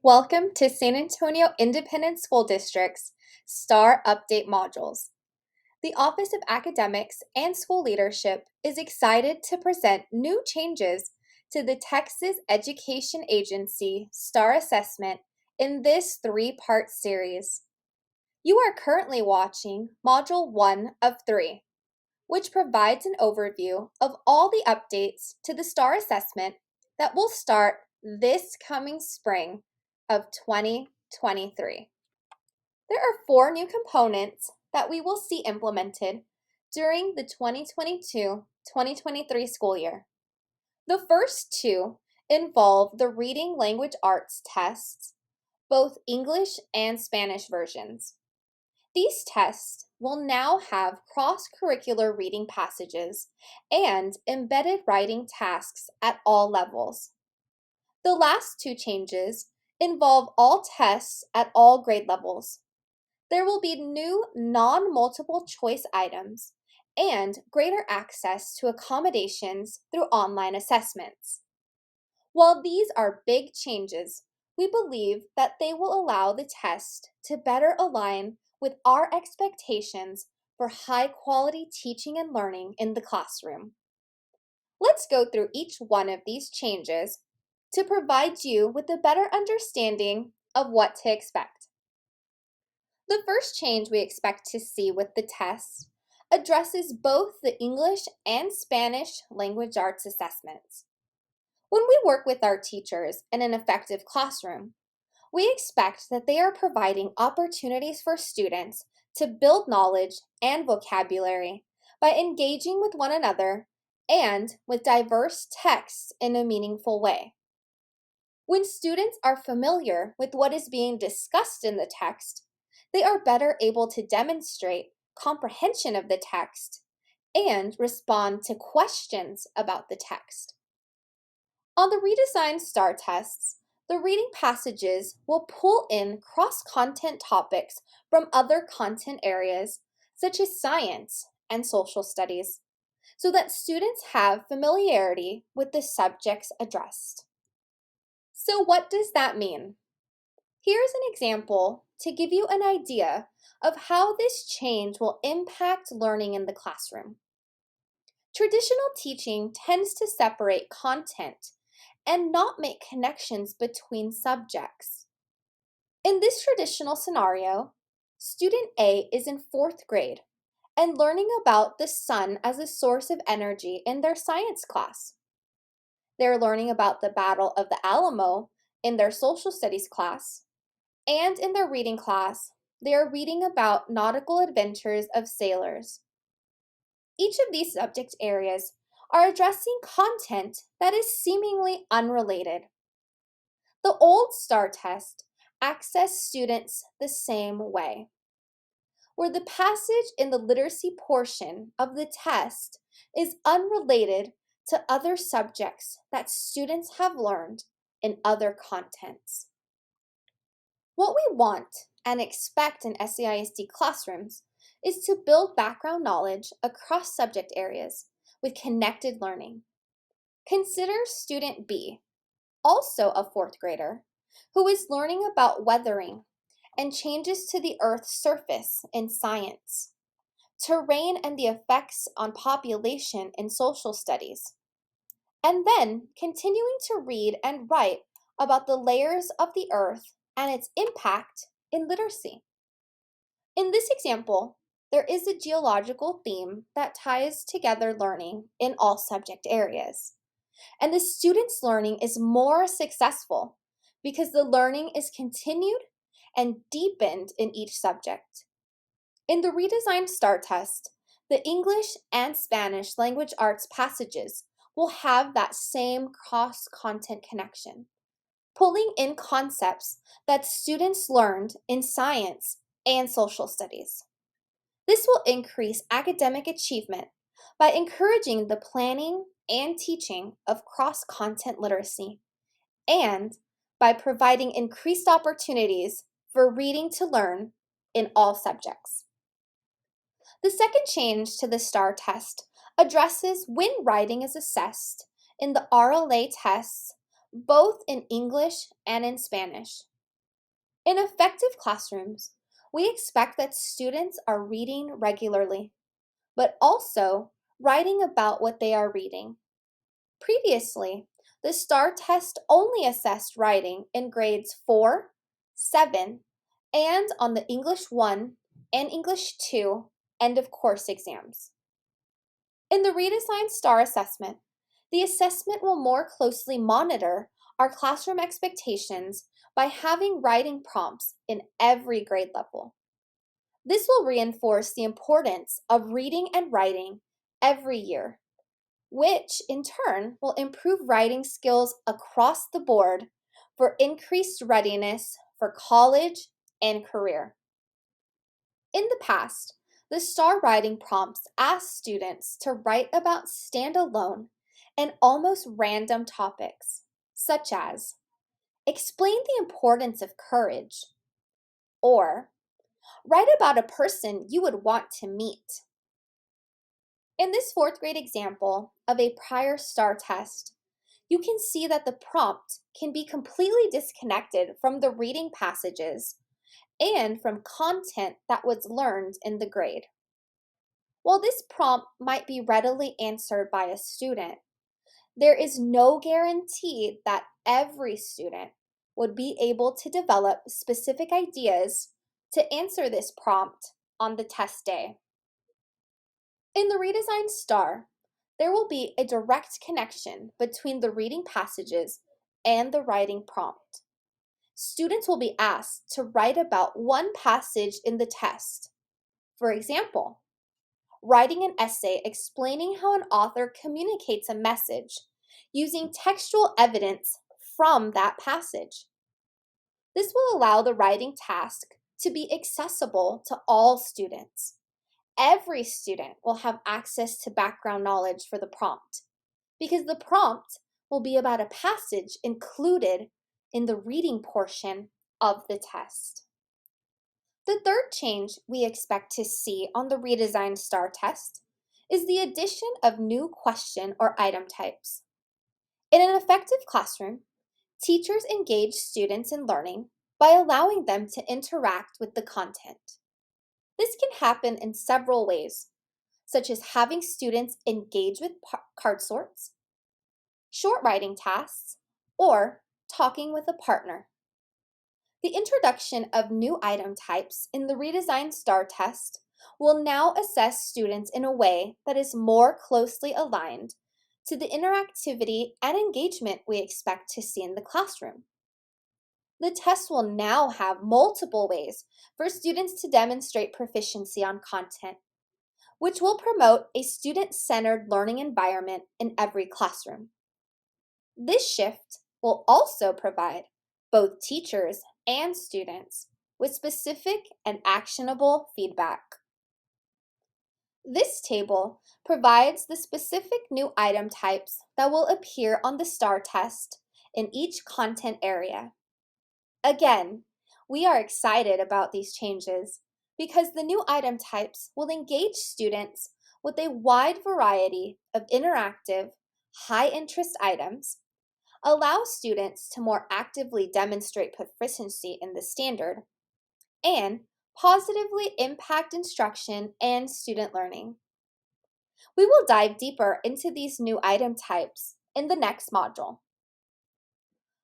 Welcome to San Antonio Independent School District's STAAR Update modules. The Office of Academics and School Leadership is excited to present new changes to the Texas Education Agency STAAR assessment in this three-part series. You are currently watching Module 1 of 3, which provides an overview of all the updates to the STAAR assessment that will start this coming spring of 2023. There are 4 new components that we will see implemented during the 2022-2023 school year. The first 2 involve the Reading Language Arts tests, both English and Spanish versions. These tests will now have cross-curricular reading passages and embedded writing tasks at all levels. The last 2 changes involve all tests at all grade levels. There will be new non-multiple choice items and greater access to accommodations through online assessments. While these are big changes, we believe that they will allow the test to better align with our expectations for high-quality teaching and learning in the classroom. Let's go through each one of these changes to provide you with a better understanding of what to expect. The first change we expect to see with the tests addresses both the English and Spanish language arts assessments. When we work with our teachers in an effective classroom, we expect that they are providing opportunities for students to build knowledge and vocabulary by engaging with one another and with diverse texts in a meaningful way. When students are familiar with what is being discussed in the text, they are better able to demonstrate comprehension of the text and respond to questions about the text. On the redesigned STAAR tests, the reading passages will pull in cross-content topics from other content areas, such as science and social studies, so that students have familiarity with the subjects addressed. So what does that mean? Here's an example to give you an idea of how this change will impact learning in the classroom. Traditional teaching tends to separate content and not make connections between subjects. In this traditional scenario, student A is in 4th grade and learning about the sun as a source of energy in their science class. They're learning about the Battle of the Alamo in their social studies class, and in their reading class, they are reading about nautical adventures of sailors. Each of these subject areas are addressing content that is seemingly unrelated. The old STAAR test accessed students the same way, where the passage in the literacy portion of the test is unrelated to other subjects that students have learned in other contents. What we want and expect in SEISD classrooms is to build background knowledge across subject areas with connected learning. Consider student B, also a 4th grader, who is learning about weathering and changes to the Earth's surface in science, terrain and the effects on population in social studies, and then continuing to read and write about the layers of the Earth and its impact in literacy. In this example, there is a geological theme that ties together learning in all subject areas. And the student's learning is more successful because the learning is continued and deepened in each subject. In the redesigned STAAR test, the English and Spanish language arts passages will have that same cross-content connection, pulling in concepts that students learned in science and social studies. This will increase academic achievement by encouraging the planning and teaching of cross-content literacy, and by providing increased opportunities for reading to learn in all subjects. The second change to the STAAR test addresses when writing is assessed in the RLA tests both in English and in Spanish. In effective classrooms, we expect that students are reading regularly, but also writing about what they are reading. Previously, the STAAR test only assessed writing in grades 4, 7, and on the English 1 and English 2 end of course exams. In the redesigned STAAR assessment, the assessment will more closely monitor our classroom expectations by having writing prompts in every grade level. This will reinforce the importance of reading and writing every year, which in turn will improve writing skills across the board for increased readiness for college and career. In the past, the STAR writing prompts asked students to write about standalone and almost random topics, such as explain the importance of courage, or write about a person you would want to meet. In this fourth grade example of a prior STAR test, you can see that the prompt can be completely disconnected from the reading passages and from content that was learned in the grade. While this prompt might be readily answered by a student, there is no guarantee that every student would be able to develop specific ideas to answer this prompt on the test day. In the redesigned STAR, there will be a direct connection between the reading passages and the writing prompt. Students will be asked to write about one passage in the test. For example, writing an essay explaining how an author communicates a message using textual evidence from that passage. This will allow the writing task to be accessible to all students. Every student will have access to background knowledge for the prompt because the prompt will be about a passage included in the reading portion of the test. The third change we expect to see on the redesigned STAR test is the addition of new question or item types. In an effective classroom, teachers engage students in learning by allowing them to interact with the content. This can happen in several ways, such as having students engage with card sorts, short writing tasks, or talking with a partner. The introduction of new item types in the redesigned STAR test will now assess students in a way that is more closely aligned to the interactivity and engagement we expect to see in the classroom. The test will now have multiple ways for students to demonstrate proficiency on content, which will promote a student-centered learning environment in every classroom. This shift will also provide both teachers and students with specific and actionable feedback. This table provides the specific new item types that will appear on the STAR test in each content area. Again, we are excited about these changes because the new item types will engage students with a wide variety of interactive, high-interest items, allow students to more actively demonstrate proficiency in the standard, and positively impact instruction and student learning. We will dive deeper into these new item types in the next module.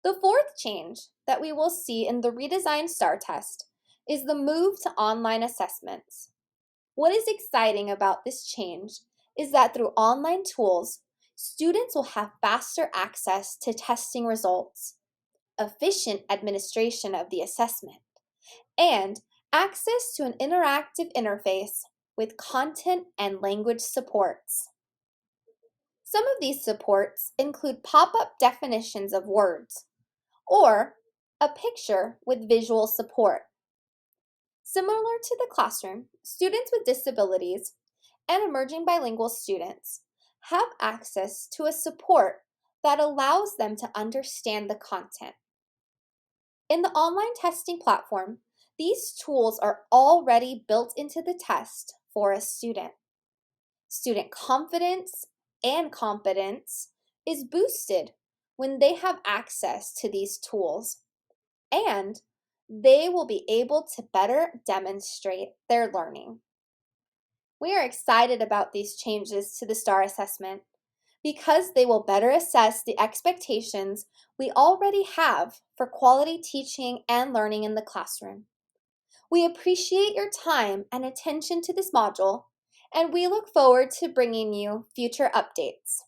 The fourth change that we will see in the redesigned STAR test is the move to online assessments. What is exciting about this change is that through online tools, students will have faster access to testing results, efficient administration of the assessment, and access to an interactive interface with content and language supports. Some of these supports include pop-up definitions of words or a picture with visual support. Similar to the classroom, students with disabilities and emerging bilingual students have access to a support that allows them to understand the content. In the online testing platform, these tools are already built into the test for a student. Student confidence and competence is boosted when they have access to these tools, and they will be able to better demonstrate their learning. We are excited about these changes to the STAAR assessment because they will better assess the expectations we already have for quality teaching and learning in the classroom. We appreciate your time and attention to this module, and we look forward to bringing you future updates.